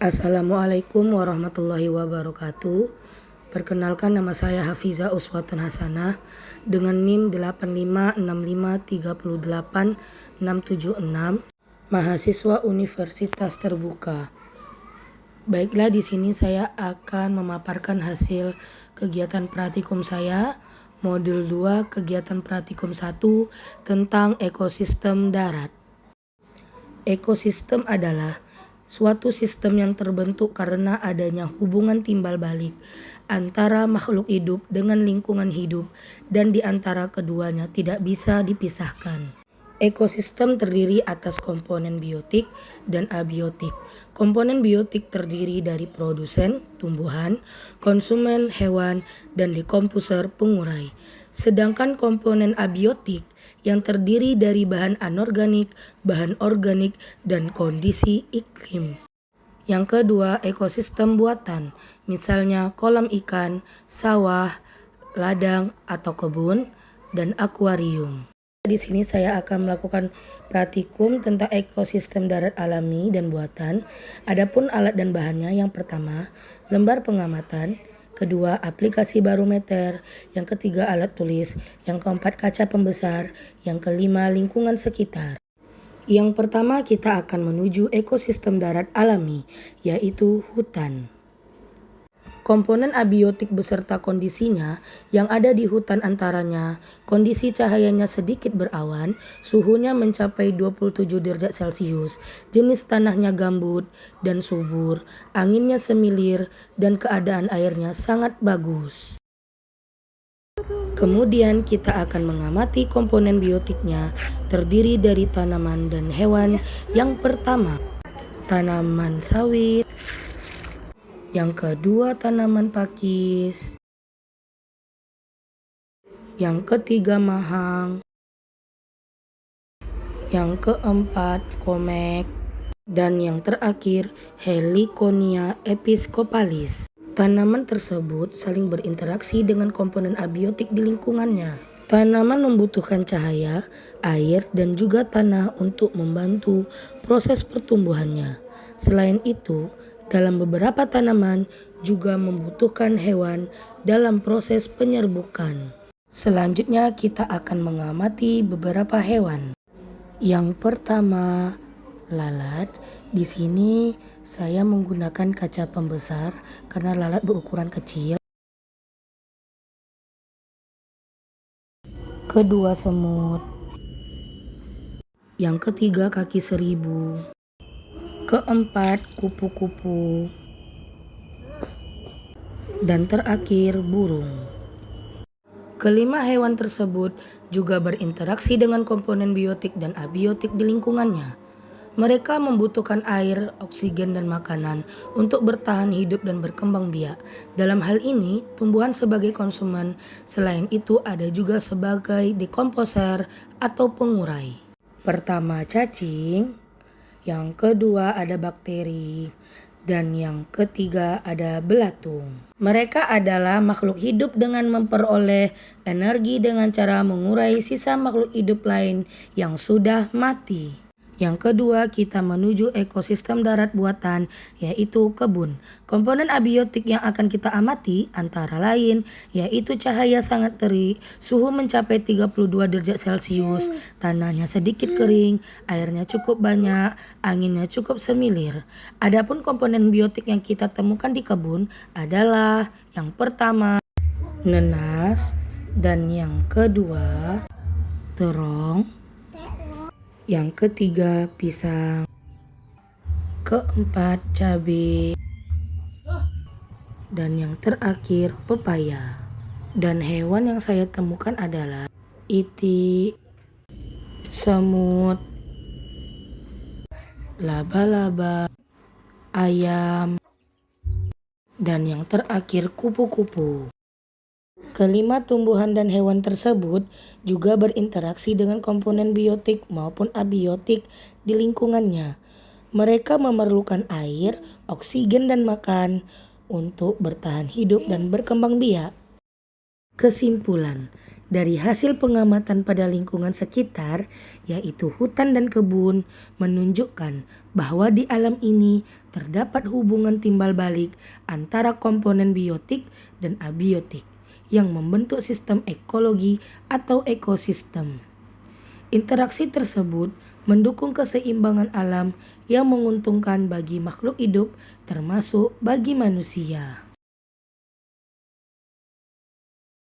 Assalamualaikum warahmatullahi wabarakatuh. Perkenalkan, nama saya Hafizah Uswatun Hasanah dengan NIM 856538676, mahasiswa Universitas Terbuka. Baiklah, di sini saya akan memaparkan hasil kegiatan praktikum saya, modul 2 kegiatan praktikum 1 tentang ekosistem darat. Ekosistem adalah suatu sistem yang terbentuk karena adanya hubungan timbal balik antara makhluk hidup dengan lingkungan hidup dan di antara keduanya tidak bisa dipisahkan. Ekosistem terdiri atas komponen biotik dan abiotik. Komponen biotik terdiri dari produsen, tumbuhan, konsumen, hewan, dan dekomposer, pengurai. Sedangkan komponen abiotik yang terdiri dari bahan anorganik, bahan organik, dan kondisi iklim. Yang kedua, ekosistem buatan, misalnya kolam ikan, sawah, ladang atau kebun, dan akuarium. Di sini saya akan melakukan praktikum tentang ekosistem darat alami dan buatan. Adapun alat dan bahannya, yang pertama, lembar pengamatan. Kedua, aplikasi barometer. Yang ketiga, alat tulis. Yang keempat, kaca pembesar. Yang kelima, lingkungan sekitar. Yang pertama, kita akan menuju ekosistem darat alami, yaitu hutan. Komponen abiotik beserta kondisinya yang ada di hutan antaranya kondisi cahayanya sedikit berawan, suhunya mencapai 27 derajat Celcius, jenis tanahnya gambut dan subur, anginnya semilir, dan keadaan airnya sangat bagus. Kemudian kita akan mengamati komponen biotiknya terdiri dari tanaman dan hewan. Yang pertama, tanaman sawit. Yang kedua, tanaman pakis. Yang ketiga, mahang. Yang keempat, komek. Dan yang terakhir, Heliconia episcopalis. Tanaman tersebut saling berinteraksi dengan komponen abiotik di lingkungannya. Tanaman membutuhkan cahaya, air, dan juga tanah untuk membantu proses pertumbuhannya. Selain itu, dalam beberapa tanaman juga membutuhkan hewan dalam proses penyerbukan. Selanjutnya kita akan mengamati beberapa hewan. Yang pertama, lalat. Di sini saya menggunakan kaca pembesar karena lalat berukuran kecil. Kedua, semut. Yang ketiga, kaki seribu. Keempat, kupu-kupu. Dan terakhir, burung. Kelima hewan tersebut juga berinteraksi dengan komponen biotik dan abiotik di lingkungannya. Mereka membutuhkan air, oksigen, dan makanan untuk bertahan hidup dan berkembang biak. Dalam hal ini, tumbuhan sebagai konsumen, selain itu ada juga sebagai dekomposer atau pengurai. Pertama, cacing. Yang kedua ada bakteri, dan yang ketiga ada belatung. Mereka adalah makhluk hidup dengan memperoleh energi dengan cara mengurai sisa makhluk hidup lain yang sudah mati. Yang kedua, kita menuju ekosistem darat buatan, yaitu kebun. Komponen abiotik yang akan kita amati antara lain yaitu cahaya sangat terik, suhu mencapai 32 derajat Celcius, tanahnya sedikit kering, airnya cukup banyak, anginnya cukup semilir. Adapun komponen biotik yang kita temukan di kebun adalah yang pertama, nenas, dan yang kedua, terong. Yang ketiga, pisang. Keempat, cabai. Dan yang terakhir, pepaya. Dan hewan yang saya temukan adalah itik, semut, laba-laba, ayam, dan yang terakhir, kupu-kupu. Kelima tumbuhan dan hewan tersebut juga berinteraksi dengan komponen biotik maupun abiotik di lingkungannya. Mereka memerlukan air, oksigen, dan makan untuk bertahan hidup dan berkembang biak. Kesimpulan, dari hasil pengamatan pada lingkungan sekitar, yaitu hutan dan kebun, menunjukkan bahwa di alam ini terdapat hubungan timbal balik antara komponen biotik dan abiotik yang membentuk sistem ekologi atau ekosistem. Interaksi tersebut mendukung keseimbangan alam yang menguntungkan bagi makhluk hidup termasuk bagi manusia.